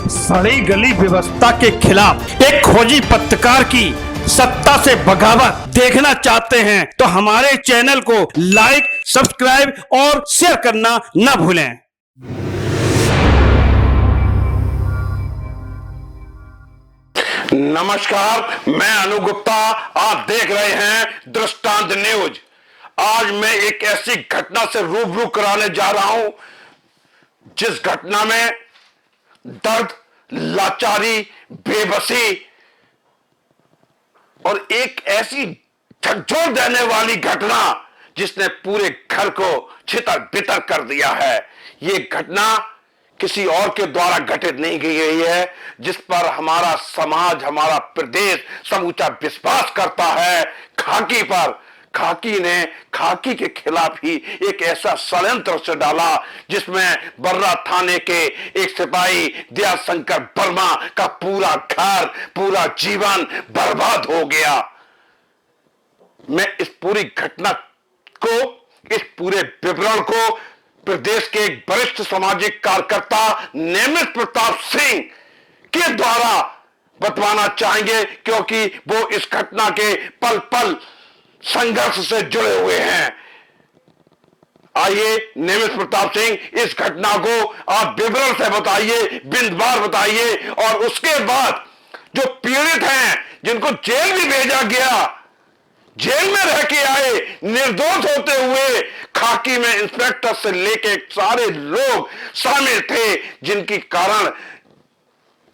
सड़ी गली व्यवस्था के खिलाफ एक खोजी पत्रकार की सत्ता से बगावत देखना चाहते हैं तो हमारे चैनल को लाइक, सब्सक्राइब और शेयर करना न भूलें। नमस्कार, मैं अनु गुप्ता, आप देख रहे हैं दृष्टांत न्यूज। आज मैं एक ऐसी घटना से रूबरू कराने जा रहा हूं जिस घटना में दर्द, लाचारी, बेबसी और एक ऐसी झकझोर देने वाली घटना जिसने पूरे घर को छितर बितर कर दिया है। ये घटना किसी और के द्वारा घटित नहीं की गई है, जिस पर हमारा समाज, हमारा प्रदेश समूचा विश्वास करता है खाकी पर। खाकी ने खाकी के खिलाफ ही एक ऐसा षड्यंत्र से डाला जिसमें बर्रा थाने के एक सिपाही दयाशंकर वर्मा का पूरा घर, पूरा जीवन बर्बाद हो गया। मैं इस पूरी घटना को, इस पूरे विवरण को प्रदेश के एक वरिष्ठ सामाजिक कार्यकर्ता नेमित प्रताप सिंह के द्वारा बतवाना चाहेंगे, क्योंकि वो इस घटना के पल पल संघर्ष से जुड़े हुए हैं। आइए नेमित प्रताप सिंह, इस घटना को आप विवरण से बताइए, बिंदुवार बताइए, और उसके बाद जो पीड़ित हैं, जिनको जेल भी भेजा गया, जेल में रह के आए निर्दोष होते हुए, खाकी में इंस्पेक्टर से लेके सारे लोग शामिल थे, जिनकी कारण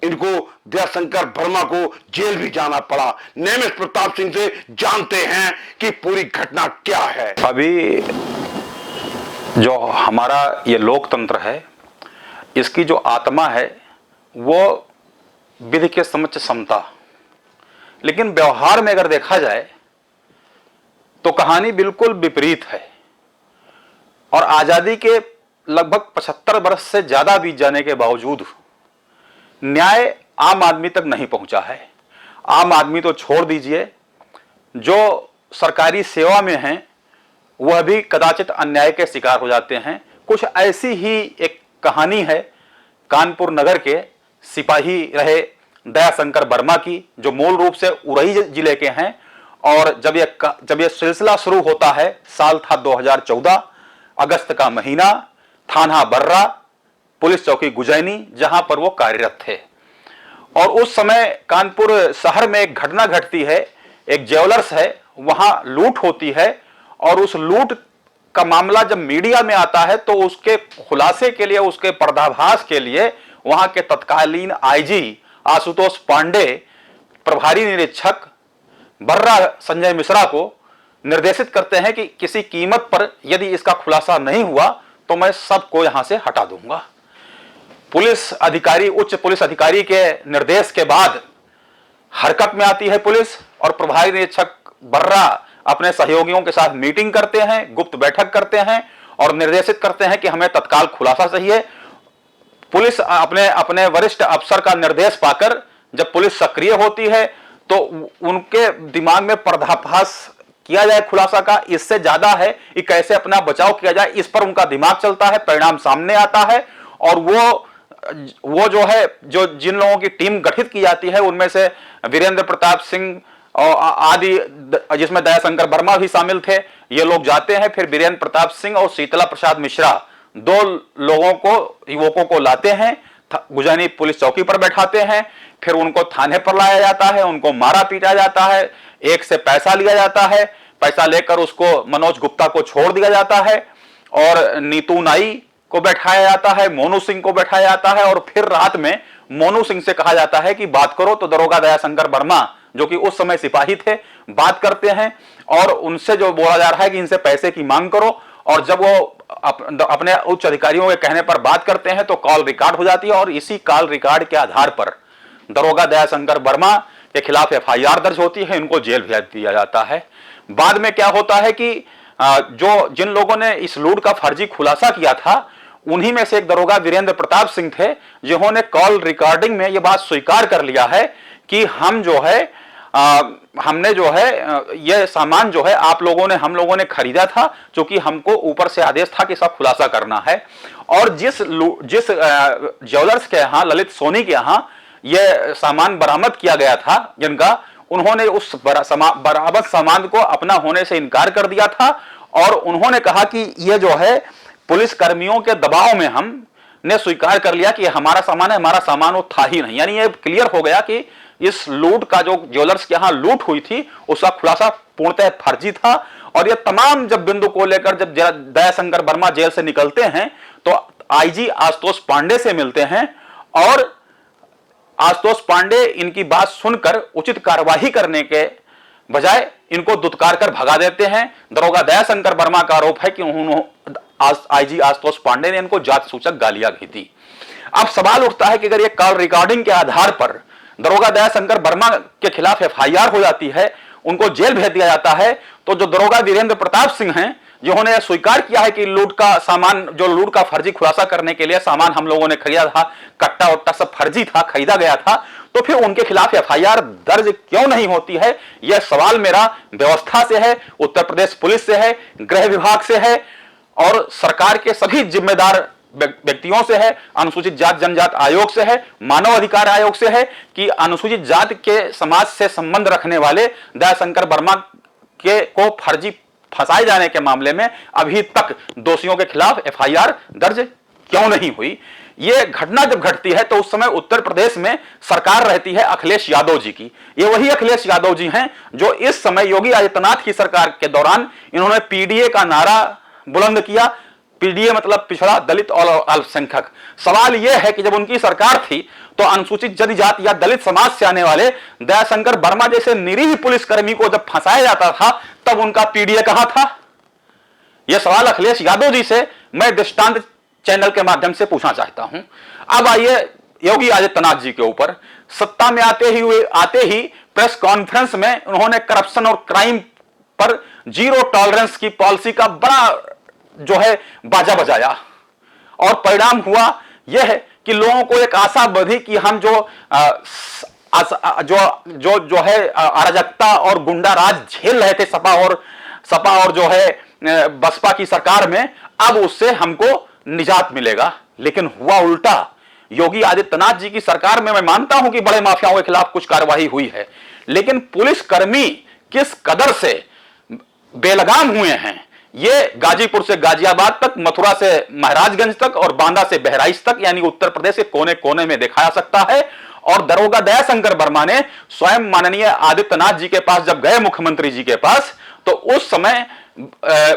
इनको दयाशंकर वर्मा को जेल भी जाना पड़ा। नेमित प्रताप सिंह से जानते हैं कि पूरी घटना क्या है। अभी जो हमारा ये लोकतंत्र है, इसकी जो आत्मा है वो विधि के समक्ष समता, लेकिन व्यवहार में अगर देखा जाए तो कहानी बिल्कुल विपरीत है। और आजादी के लगभग 75 वर्ष से ज्यादा बीत जाने के बावजूद न्याय आम आदमी तक नहीं पहुंचा है। आम आदमी तो छोड़ दीजिए, जो सरकारी सेवा में हैं वह भी कदाचित अन्याय के शिकार हो जाते हैं। कुछ ऐसी ही एक कहानी है कानपुर नगर के सिपाही रहे दयाशंकर वर्मा की, जो मूल रूप से उरई जिले के हैं। और जब यह सिलसिला शुरू होता है, साल था 2014, अगस्त का महीना, थाना बर्रा, पुलिस चौकी गुजैनी, जहां पर वो कार्यरत थे। और उस समय कानपुर शहर में एक घटना घटती है। एक ज्वेलर्स है, वहां लूट होती है, और उस लूट का मामला जब मीडिया में आता है तो उसके खुलासे के लिए, उसके पर्दाफाश के लिए वहां के तत्कालीन आईजी आशुतोष पांडे, प्रभारी निरीक्षक बर्रा संजय मिश्रा को निर्देशित करते हैं कि किसी कीमत पर यदि इसका खुलासा नहीं हुआ तो मैं सबको यहां से हटा दूंगा। पुलिस अधिकारी, उच्च पुलिस अधिकारी के निर्देश के बाद हरकत में आती है पुलिस, और प्रभारी निरीक्षक बर्रा अपने सहयोगियों के साथ मीटिंग करते हैं, गुप्त बैठक करते हैं और निर्देशित करते हैं कि हमें तत्काल खुलासा चाहिए। पुलिस अपने वरिष्ठ अफसर का निर्देश पाकर जब पुलिस सक्रिय होती है तो उनके दिमाग में पर्दाफाश किया जाए खुलासा का, इससे ज्यादा है कि कैसे अपना बचाव किया जाए, इस पर उनका दिमाग चलता है। परिणाम सामने आता है, और वो जो है, जो जिन लोगों की टीम गठित की जाती है उनमें से वीरेंद्र प्रताप सिंह और आदि, जिसमें दयाशंकर वर्मा भी शामिल थे, ये लोग जाते हैं। फिर वीरेंद्र प्रताप सिंह और शीतला प्रसाद मिश्रा, दो लोगों को, युवकों को लाते हैं, गुजैनी पुलिस चौकी पर बैठाते हैं। फिर उनको थाने पर लाया जाता है, उनको मारा पीटा जाता है, एक से पैसा लिया जाता है, पैसा लेकर उसको मनोज गुप्ता को छोड़ दिया जाता है, और नीतू नाई को बैठाया जाता है, मोनू सिंह को बैठाया जाता है। और फिर रात में मोनू सिंह से कहा जाता है कि बात करो, तो दरोगा दयाशंकर वर्मा, जो कि उस समय सिपाही थे, बात करते हैं और उनसे जो बोला जा रहा है कि इनसे पैसे की मांग करो। और जब वो अपने उच्च अधिकारियों के कहने पर बात करते हैं तो कॉल रिकॉर्ड हो जाती है, और इसी कॉल रिकॉर्ड के आधार पर दरोगा दयाशंकर वर्मा के खिलाफ एफआईआर दर्ज होती है, इनको जेल भेज दिया जाता है। बाद में क्या होता है कि जिन लोगों ने इस लूट का फर्जी खुलासा किया था, उन्हीं में से एक दरोगा वीरेंद्र प्रताप सिंह थे, जिन्होंने कॉल रिकॉर्डिंग में यह बात स्वीकार कर लिया है कि हम जो है हमने जो है यह सामान जो है आप लोगों ने हम लोगों ने खरीदा था, क्योंकि हमको ऊपर से आदेश था कि सब खुलासा करना है। और जिस ज्वेलर्स के यहाँ, ललित सोनी के यहाँ यह सामान बरामद किया गया था जिनका, उन्होंने उस बरामद सामान को अपना होने से इनकार कर दिया था और उन्होंने कहा कि यह जो है पुलिस कर्मियों के दबाव में हमने स्वीकार कर लिया कि हमारा सामान है, हमारा सामान वो था ही नहीं। यानी ये क्लियर हो गया कि इस लूट का, जो ज्वेलर्स के यहां लूट हुई थी, उसका खुलासा पूर्णतः फर्जी था। और ये तमाम जब बिंदु को लेकर जब दयाशंकर वर्मा जेल से निकलते हैं तो आईजी आशुतोष पांडे से मिलते हैं और आशुतोष पांडे इनकी बात सुनकर उचित कार्यवाही करने के बजाय इनको दुत्कार कर भगा देते हैं। दरोगा दयाशंकर वर्मा का आरोप है कि आईजी आशुतोष पांडे ने इनको जाति सूचक गालियां दी थी। अब सवाल उठता है कि अगर ये कॉल रिकॉर्डिंग के आधार पर दरोगा दयाशंकर वर्मा के खिलाफ एफआईआर हो जाती है, उनको जेल भेज दिया जाता है, तो जो दरोगा वीरेंद्र प्रताप सिंह हैं, जिन्होंने स्वीकार किया है कि लूट का सामान, जो लूट का फर्जी खुलासा करने के लिए सामान हम लोगों ने खरीदा था, कट्टा वट्टा सब फर्जी था, खरीदा गया था, तो फिर उनके खिलाफ एफआईआर दर्ज क्यों नहीं होती है? यह सवाल मेरा व्यवस्था से है, उत्तर प्रदेश पुलिस से है, गृह विभाग से है और सरकार के सभी जिम्मेदार व्यक्तियों से है, अनुसूचित जाति जनजात आयोग से है, मानव अधिकार आयोग से है कि अनुसूचित जाति के समाज से संबंध रखने वाले दयाशंकर वर्मा के को फर्जी फंसाए जाने के मामले में अभी तक दोषियों के खिलाफ एफआईआर दर्ज क्यों नहीं हुई। यह घटना जब घटती है तो उस समय उत्तर प्रदेश में सरकार रहती है अखिलेश यादव जी की। ये वही अखिलेश यादव जी हैं जो इस समय योगी आदित्यनाथ की सरकार के दौरान इन्होंने पीडीए का नारा बुलंद किया। पीडीए मतलब पिछड़ा, दलित और अल्पसंख्यक। सवाल यह है कि जब उनकी सरकार थी तो अनुसूचित जनजाति या दलित समाज से आने वाले दयाशंकर वर्मा जैसे निरीह पुलिसकर्मी को जब फंसाया जाता था तब उनका पीडीए कहां था? यह सवाल अखिलेश यादव जी से मैं दृष्टांत चैनल के माध्यम से पूछना चाहता हूं। अब आइए योगी आदित्यनाथ जी के ऊपर। सत्ता में आते ही प्रेस कॉन्फ्रेंस में उन्होंने करप्शन और क्राइम पर जीरो टॉलरेंस की पॉलिसी का बड़ा जो है बाजा बजाया और परिणाम हुआ यह है कि लोगों को एक आशा बधी कि हम जो है अराजकता और गुंडा राज झेल रहे थे सपा और जो है बसपा की सरकार में, अब उससे हमको निजात मिलेगा। लेकिन हुआ उल्टा। योगी आदित्यनाथ जी की सरकार में मैं मानता हूं कि बड़े माफियाओं के खिलाफ कुछ कार्रवाई हुई है, लेकिन पुलिसकर्मी किस कदर से बेलगाम हुए हैं, ये गाजीपुर से गाजियाबाद तक, मथुरा से महाराजगंज तक और बांदा से बहराइच तक, यानी उत्तर प्रदेश के कोने कोने में देखा जा सकता है। और दरोगा दयाशंकर वर्मा ने स्वयं माननीय आदित्यनाथ जी के पास जब गए, मुख्यमंत्री जी के पास, तो उस समय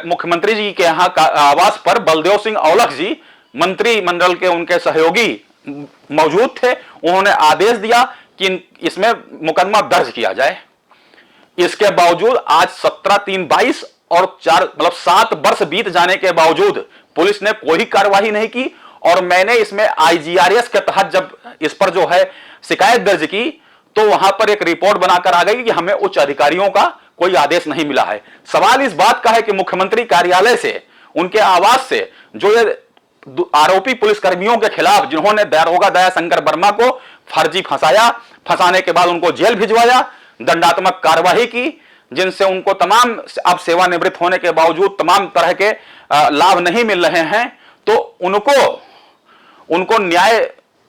मुख्यमंत्री जी के यहाँ आवास पर बलदेव सिंह औलख जी, मंत्रिमंडल के उनके सहयोगी मौजूद थे। उन्होंने आदेश दिया कि इसमें मुकदमा दर्ज किया जाए। इसके बावजूद आज 17/3/22 और 7 वर्ष बीत जाने के बावजूद पुलिस ने कोई कार्रवाई नहीं की। और मैंने इसमें आईजीआरएस के तहत जब इस पर जो है शिकायत दर्ज की तो वहां पर एक रिपोर्ट बनाकर आ गई कि हमें उच्च अधिकारियों का कोई आदेश नहीं मिला है। सवाल इस बात का है कि मुख्यमंत्री कार्यालय से, उनके आवास से जो ये आरोपी पुलिसकर्मियों के खिलाफ जिन्होंने दरोगा दयाशंकर वर्मा को फर्जी फंसाने के बाद उनको जेल भिजवाया, दंडात्मक कार्रवाई की, जिनसे उनको तमाम अब सेवानिवृत्त होने के बावजूद तमाम तरह के लाभ नहीं मिल रहे हैं, तो उनको न्याय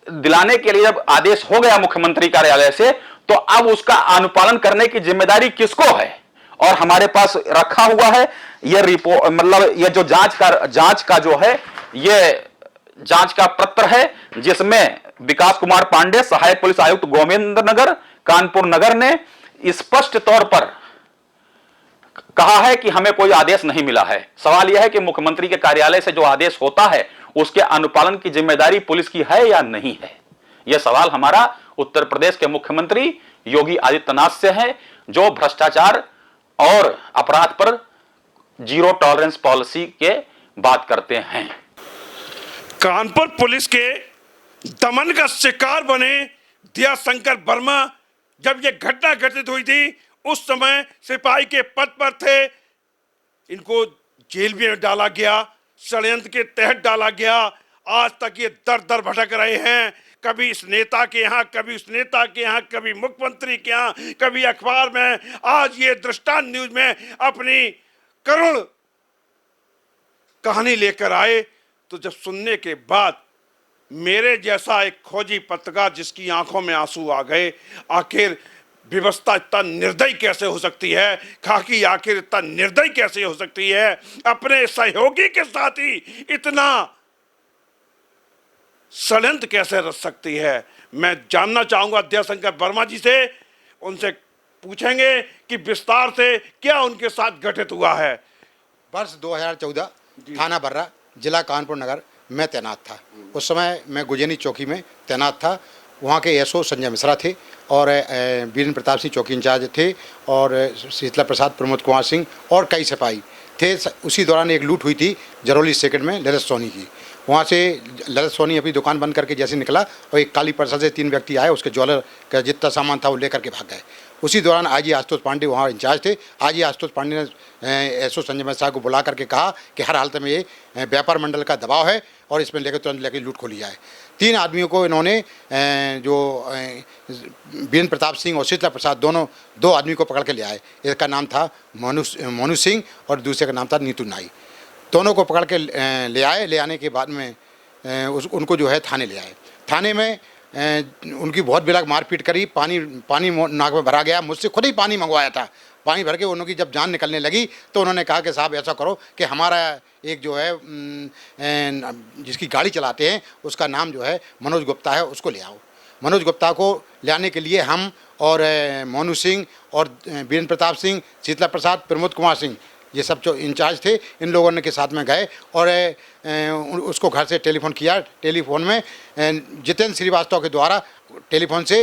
दिलाने के लिए जब आदेश हो गया मुख्यमंत्री कार्यालय से, तो अब उसका अनुपालन करने की जिम्मेदारी किसको है? और हमारे पास रखा हुआ है यह रिपोर्ट, मतलब यह जो जांच का जो है यह जांच का पत्र है, जिसमें विकास कुमार पांडे, सहायक पुलिस आयुक्त गोविंद नगर कानपुर नगर ने स्पष्ट तौर पर कहा है कि हमें कोई आदेश नहीं मिला है। सवाल यह है कि मुख्यमंत्री के कार्यालय से जो आदेश होता है उसके अनुपालन की जिम्मेदारी पुलिस की है या नहीं है? यह सवाल हमारा उत्तर प्रदेश के मुख्यमंत्री योगी आदित्यनाथ से है, जो भ्रष्टाचार और अपराध पर जीरो टॉलरेंस पॉलिसी के बात करते हैं। कानपुर पुलिस के दमन का शिकार बने दयाशंकर वर्मा, जब यह घटना घटित हुई थी उस समय सिपाही के पद पर थे। इनको जेल में डाला गया, षड्यंत्र के तहत डाला गया। आज तक ये दर दर भटक रहे हैं। कभी इस नेता के यहाँ, कभी उस नेता के यहाँ, कभी मुख्यमंत्री के यहाँ, कभी अखबार में, आज ये दृष्टांत न्यूज में अपनी करुण कहानी लेकर आए। तो जब सुनने के बाद मेरे जैसा एक खोजी पत्रकार जिसकी आंखों में आंसू आ गए, आखिर व्यवस्था इतना निर्दयी कैसे हो सकती है, खाकी आखिर इतना निर्दयी कैसे हो सकती है, अपने सहयोगी के साथ ही इतना षड्यंत्र कैसे रच सकती है। मैं जानना चाहूंगा अध्यक्ष शंकर वर्मा जी से, उनसे पूछेंगे कि विस्तार से क्या उनके साथ घटित हुआ है। वर्ष 2014 थाना बर्रा, जिला कानपुर नगर में तैनात था। उस समय मैं गुजैनी चौकी में तैनात था। वहाँ के एसओ संजय मिश्रा थे और वीरेंद्र प्रताप सिंह चौकी इंचार्ज थे और शीतला प्रसाद, प्रमोद कुमार सिंह और कई सिपाही थे। उसी दौरान एक लूट हुई थी जरौली सेकंड में ललित सोनी की। वहाँ से ललित सोनी अपनी दुकान बंद करके जैसे निकला और एक काली पर्सल से 3 व्यक्ति आए, उसके ज्वेलर का जितना सामान था वो लेकर के भाग गए। उसी दौरान आईजी आशुतोष पांडे वहाँ इंचार्ज थे। आईजी आशुतोष पांडे ने एसओ संजय मिश्रा को बुला करके कहा कि हर हालत में ये व्यापार मंडल का दबाव है और इसमें लेकर तुरंत लेकर लूट खोली जाए। 3 आदमियों को इन्होंने जो वीरेंद्र प्रताप सिंह और शीतला प्रसाद दोनों 2 आदमी को पकड़ के ले आए। एक का नाम था मोनू सिंह और दूसरे का नाम था नीतू नाई। दोनों को पकड़ के ले आए। ले आने के बाद में उनको जो है थाने ले आए। थाने में उनकी बहुत बेलग मारपीट करी। पानी नाक में भरा गया। मुझसे खुद ही पानी मंगवाया था। पानी भर के उनकी जब जान निकलने लगी तो उन्होंने कहा कि साहब ऐसा करो कि हमारा एक जो है जिसकी गाड़ी चलाते हैं उसका नाम जो है मनोज गुप्ता है, उसको ले आओ। मनोज गुप्ता को ले आने के लिए हम और मोनू सिंह और वीरेंद्र प्रताप सिंह, शीतला प्रसाद, प्रमोद कुमार सिंह, ये सब जो इंचार्ज थे, इन लोगों ने के साथ में गए और उसको घर से टेलीफोन किया। टेलीफोन में जितेंद्र श्रीवास्तव के द्वारा टेलीफोन से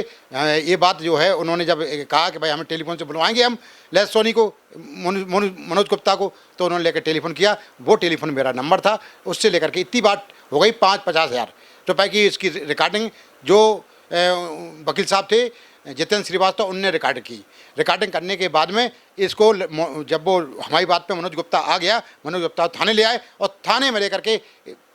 ये बात जो है उन्होंने जब कहा कि भाई हमें टेलीफोन से बुलवाएंगे हम ललित सोनी को, मनोज गुप्ता को, तो उन्होंने लेकर टेलीफोन किया। वो टेलीफोन मेरा नंबर था। उससे लेकर के इतनी बात हो गई 5-50 हज़ार रुपये की इसकी रिकॉर्डिंग जो वकील साहब थे जितेंद्र श्रीवास्तव, उनने रिकॉर्ड की। रिकॉर्डिंग करने के बाद में इसको जब वो हमारी बात पे मनोज गुप्ता आ गया, मनोज गुप्ता थाने ले आए और थाने में लेकर के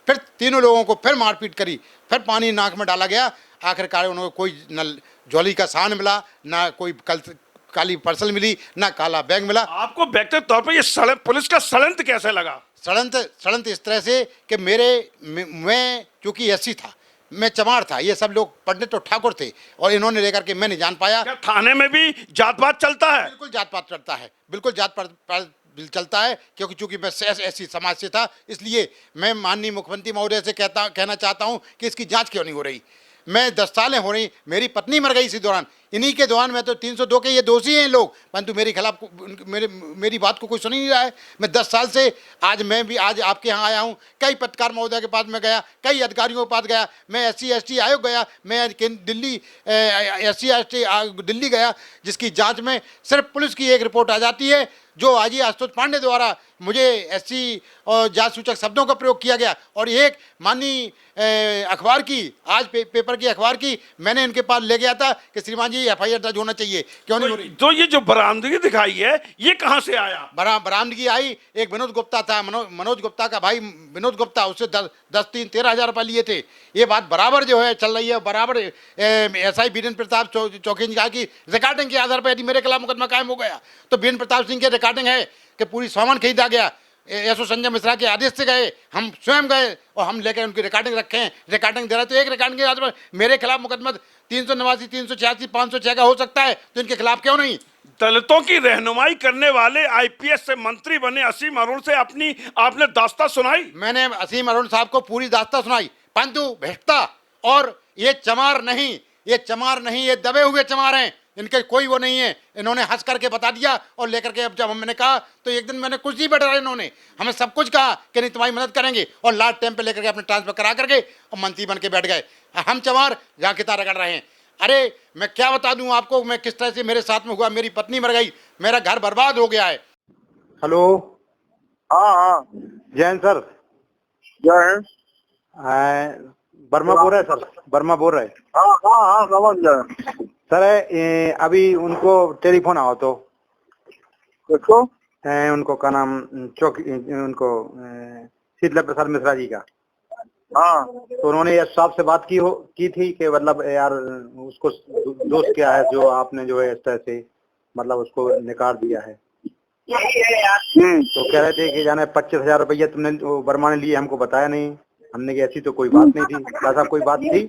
फिर तीनों लोगों को फिर मारपीट करी, फिर पानी नाक में डाला गया। आखिरकार उन्होंने कोई न ज्वेलरी का सामान मिला, ना कोई काली पर्सल मिली, ना काला बैग मिला। आपको व्यक्तिगत तौर पर ये पुलिस का षड्यंत्र कैसे लगा? षड्यंत्र इस तरह से कि मैं चूँकि एससी था, मैं चमार था, ये सब लोग पंडित और ठाकुर थे और इन्होंने लेकर के मैं नहीं जान पाया। क्या थाने में भी जात पात चलता है? बिल्कुल जात पात चलता है, बिल्कुल जात पात चलता है। क्योंकि चूंकि मैं ऐसी समाज से था, इसलिए मैं माननीय मुख्यमंत्री महोदय से कहना चाहता हूं कि इसकी जांच क्यों नहीं हो रही। मैं 10 सालें हो रही, मेरी पत्नी मर गई इसी दौरान। इन्हीं के दौरान मैं तो 302 के ये दोषी हैं लोग, परंतु मेरे खिलाफ मेरी बात को कोई सुन ही नहीं रहा है। मैं 10 साल से मैं भी आज आपके यहाँ आया हूँ। कई पत्रकार महोदय के पास में गया, कई अधिकारियों के पास गया, मैं SC/ST आयोग गया, मैं दिल्ली SC/ST दिल्ली गया, जिसकी जांच में सिर्फ पुलिस की एक रिपोर्ट आ जाती है जो आईजी आशुतोष पांडे द्वारा मुझे SC और जांच सूचक शब्दों का प्रयोग किया गया। और एक माननीय अखबार की, आज पेपर की अखबार की मैंने इनके पास ले गया था कि श्रीमान जी FIR दर्ज होना चाहिए, क्यों नहीं हो रही। तो ये जो बरामदगी दिखाई है ये कहाँ से आया? बरामदगी आई, एक विनोद गुप्ता था, मनोज गुप्ता का भाई विनोद गुप्ता, उससे 10-13 हज़ार रुपये लिए थे। ये बात बराबर जो है चल रही है, बराबर SI वीरेंद्र प्रताप चौकी की रिकॉर्डिंग के आधार पर यदि मेरे खिलाफ मुकदमा कायम हो गया तो वीरेंद्र प्रताप सिंह के रिकॉर्डिंग है कि पूरी सामान खरीदा गया। एसओ संजय मिश्रा के आदेश से गए, हम स्वयं गए और हम लेकर उनकी रिकॉर्डिंग रखे हैं। रिकॉर्डिंग दे रहे तो एक रिकॉर्डिंग के आधार पर मेरे खिलाफ मुकदमा 389, 386, 506 का हो सकता है, तो इनके खिलाफ क्यों नहीं? दलितों की रहनुमाई करने वाले IPS से मंत्री बने असीम अरुण से आपने दास्तां सुनाई? मैंने असीम अरुण साहब को पूरी दास्तां सुनाई, परंतु भ्रष्टा और ये चमार नहीं, ये दबे हुए चमार हैं, इनके कोई वो नहीं है। इन्होंने हंस करके बता दिया और लेकर के अब जब मैंने कहा तो एक दिन मैंने कुछ नहीं बैठा, इन्होंने हमें सब कुछ कहा कि नहीं तुम्हारी मदद करेंगे, और लास्ट टाइम पे लेकर के अपने ट्रांसफर करा करके और मंत्री बन के बैठ गए। हम चमार जहाँ किताब रगड़ रहे हैं। अरे मैं क्या बता दूं आपको, मैं किस तरह से मेरे साथ में हुआ। मेरी पत्नी मर गई, मेरा घर बर्बाद हो गया है। हेलो, हाँ जैन सर, क्या है? वर्मा बोल रहे हैं सर, वर्मा बोल रहे हैं। हाँ समझ गया सर अभी उनको टेलीफोन आओ तो देखो, उनको का नाम चौकी, उनको शीतला प्रसाद मिश्रा जी का। हाँ तो उन्होंने एस साहब से बात की थी कि मतलब यार उसको दोष क्या है जो आपने जो है इस तरह से मतलब उसको निकाल दिया है। तो कह रहे थे कि जाने 25,000 रुपया तुमने वर्मा ने लिए, हमको बताया नहीं। हमने कहा ऐसी तो कोई बात नहीं थी। ऐसा कोई बात थी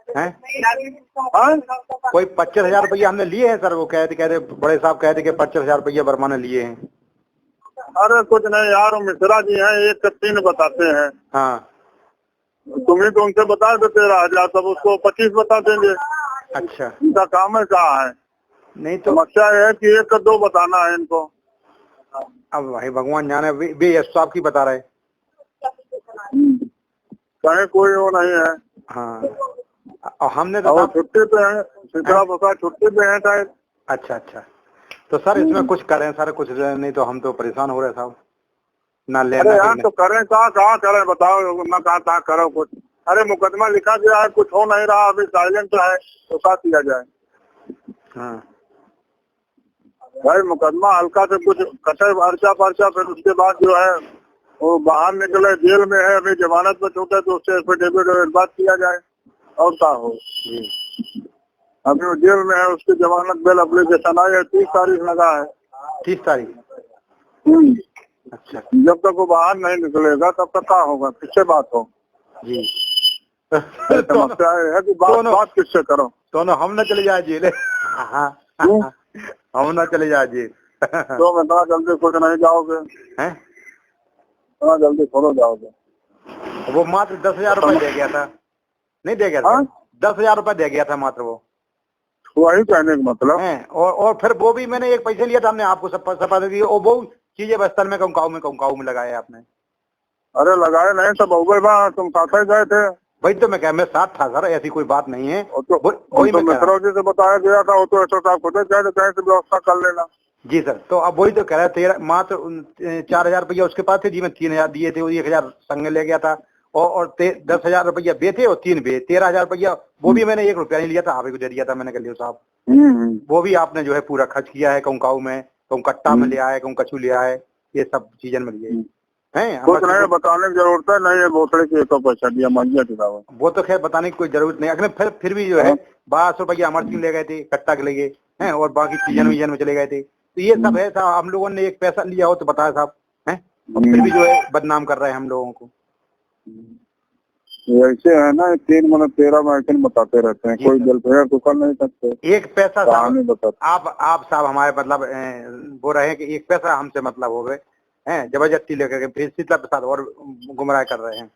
है? कोई 25,000 रुपया हमने लिए हैं सर। वो कहते बड़े साहब कहते कि 25,000 रुपया वर्मा ने लिए हैं। अरे कुछ नहीं यार, मिश्रा जी हैं, 1 के 3 बताते हैं। हाँ तुम्हें तो उनसे बता दो 13,000, तब उसको 25 बता देंगे। अच्छा, इनका काम है कहाँ है? नहीं तो समस्या है कि 1 का 2 बताना है इनको। अब भाई भगवान जाने, वे एस साहब की बता रहे। कहीं कोई वो नहीं है। हाँ और हमने तो और छुट्टी पे है, मिश्रा बता छुट्टी पे है शायद। अच्छा अच्छा, तो सर इसमें कुछ करें सर, कुछ नहीं तो हम तो परेशान हो रहे साहब ना अरे लेना यार तो करें कहाँ करें बताओ ना, कहाँ करो कुछ। अरे मुकदमा लिखा गया है, कुछ हो नहीं रहा, अभी साइलेंट है, तो क्या किया जाए? हाँ भाई मुकदमा हल्का से कुछ कटे पर्चा फिर उसके बाद जो है वो बाहर निकले, जेल में है, अभी जमानत पे छूटे तो उससे एफिडेविट बात किया जाए और क्या हो। जी, अभी वो जेल में है, उसकी जमानत बेल एप्लीकेशन आई है, 30 तारीख लगा है। 30 तारीख। अच्छा जब तक वो बाहर नहीं निकलेगा तब तक क्या होगा, किससे बात हो? जी समस्या है कि बात किससे करो? दोनों हम न चले जाए जेल। हाँ हम न चले जाए जेल। तो मैं इतना जल्दी खुद नहीं जाओगे, हैं? इतना जल्दी थोड़ा जाओगे। वो मात्र 10,000 रुपए दे गया था, नहीं दे गया था? 10,000 रुपए दे गया था मात्र वो। वही कहने का मतलब है। और फिर वो भी मैंने एक पैसे लिया था, हमने आपको सपा दी और वो चीजें बस्तर में कंकाऊ में लगाया आपने। अरे लगाए नहीं तो बहुबा तुम साथ ही गए थे। वही तो मैं कह, मैं साथ था सर, ऐसी कोई बात नहीं है। तो वही मैं मित्रों जी से बताया गया था, वो तो ऐसा साहब खुद कहे कहीं से व्यवस्था कर लेना। जी सर, तो अब वही तो कह रहा है, मात्र 4,000 रुपया उसके पास थे जी, मैं 3,000 दिए थे, वो 1,000 संग ले गया था और 10,000 रुपया बेचे और 3 बे 13,000 रुपया वो भी मैंने 1 रुपया नहीं लिया था, आप ही को दे दिया था मैंने। कह लियो साहब वो भी आपने जो है पूरा खर्च किया है, कंकाऊ में, कहूँ कट्टा में लिया है, कहूँ कछू लिया है, ये सब चीजन में लिए हैं। कुछ नहीं बताने की जरूरत है, नहीं है भोसड़े की 100 पैसा दिया मंजिया चुनाव। वो तो खैर बताने की कोई जरूरत नहीं। अगर फिर भी जो है 1200 रुपया अमर सिंह ले गए थे, कट्टा के ले गए हैं और बाकी चीजन विजन में चले गए थे। तो ये सब है साहब, हम लोगों ने एक पैसा लिया हो तो बताया साहब है, फिर भी जो है बदनाम कर रहे हैं हम लोगों को। ऐसे है ना, 3 मतलब 13 में बताते रहते हैं, कोई वेलफेयर तो कर नहीं सकते। एक पैसा साहब आप साहब हमारे मतलब वो रहे कि एक पैसा हमसे मतलब हो गए हैं, जबरदस्ती लेकर के फिर शीतला प्रसाद और गुमराह कर रहे हैं।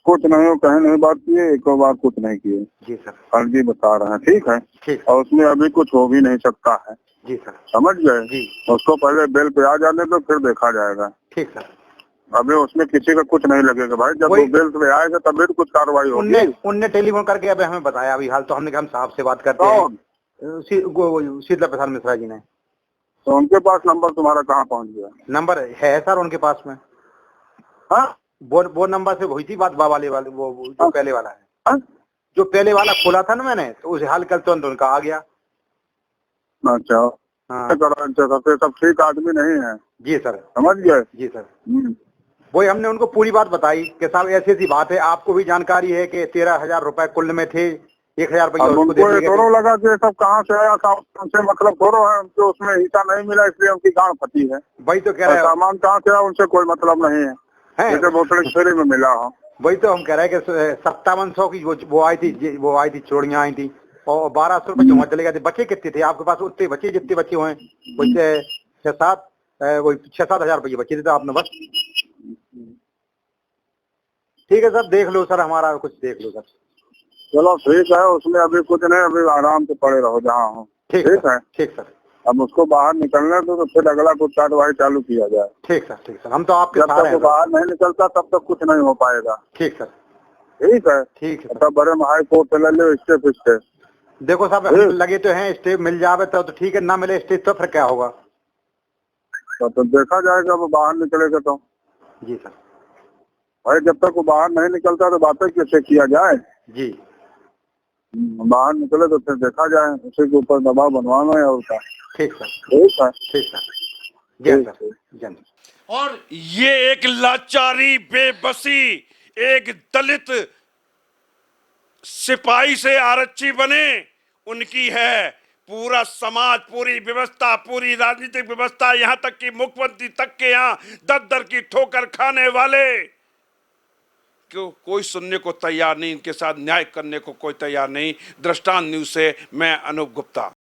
कुछ नहीं हो, कहीं नहीं बात किए, एक बार कुछ नहीं किए। जी सर, फर्जी बता रहे हैं, ठीक है, ठीक, और उसमें अभी कुछ हो भी नहीं सकता है। जी सर, समझ गए जी, उसको पहले बेल पे आ जाने तो फिर देखा जाएगा। ठीक सर। अभी उसमें किसी का कुछ नहीं लगेगा भाई, जब वो बेल पे आएगा तभी तो कुछ कार्रवाई होगी। उनने टेलीफोन करके अब हमें बताया अभी हाल, तो हमने कहा हम साहब से बात करते हैं, शीतला प्रसाद मिश्रा जी ने। तो उनके पास नंबर तुम्हारा कहाँ पहुँच गया? नंबर है सर उनके पास में। हाँ वो नंबर से हुई थी बात, वाले वो जो पहले वाला है, जो पहले वाला खोला था ना मैंने, तो उसे हाल कल तुरंत उनका आ गया। अच्छा हाँ सब ठीक आदमी नहीं है। जी सर, समझ गए। जी सर, वही हमने उनको पूरी बात बताई कि साहब ऐसी ऐसी बात है, आपको भी जानकारी है कि 13,000 रुपए कुल में थे, 1,000 रुपया उसको दे दिए थोड़ा लगा कि सब कहाँ से आया था, उनसे मतलब थोड़ा है, उनको उसमें हिस्सा नहीं मिला इसलिए उनकी गांड फटी है। वही तो कह रहे हैं, सामान कहाँ से आया उनसे कोई मतलब नहीं है, जैसे भोसड़ी फेरी में मिला हो। वही तो हम कह रहे हैं कि 5700 की वो आई थी चोड़ियाँ आई थी और 1,200 रुपए जो वहाँ चले गए थे। बच्चे कितने थे आपके पास? उतने बच्चे जितने बच्चे हुए वही 6-7 हजार रुपये बच्चे थे तो आपने बस। ठीक है सर, देख लो सर, हमारा कुछ देख लो सर। चलो ठीक है, उसमें अभी कुछ नहीं, अभी आराम से पड़े रहो जहाँ हो। ठीक है, ठीक सर। अब उसको बाहर निकलने तो फिर अगला कुछ कार्रवाई चालू किया जाए। ठीक सर, ठीक सर, हम तो आपके साथ हैं। जब तक वो बाहर नहीं निकलता तब तक कुछ नहीं हो पाएगा। ठीक सर, ठीक है, ठीक है। तब बड़े हाई कोर्ट से ले लो स्टे फिस्टे। देखो साहब लगे तो हैं, स्टे मिल जावे तो ठीक है, ना मिले स्टे तो फिर क्या होगा? तो देखा जाएगा वो बाहर निकलेगा तो। जी सर, भाई जब तक वो बाहर नहीं निकलता तो बातें कैसे किया जाए? जी, बाहर निकले तो फिर देखा जाए, उसी के ऊपर दबाव बनवाना है और क्या। ठीक सर, ठीक है, ठीक सर, जय सर, जय। और ये एक लाचारी, बेबसी, एक दलित सिपाही से आरक्षी बने उनकी है। पूरा समाज, पूरी व्यवस्था, पूरी राजनीतिक व्यवस्था, यहां तक कि मुख्यमंत्री तक के यहां दर दर की ठोकर खाने वाले क्यों कोई सुनने को तैयार नहीं, इनके साथ न्याय करने को कोई तैयार नहीं। दृष्टांत न्यूज से मैं अनूप गुप्ता।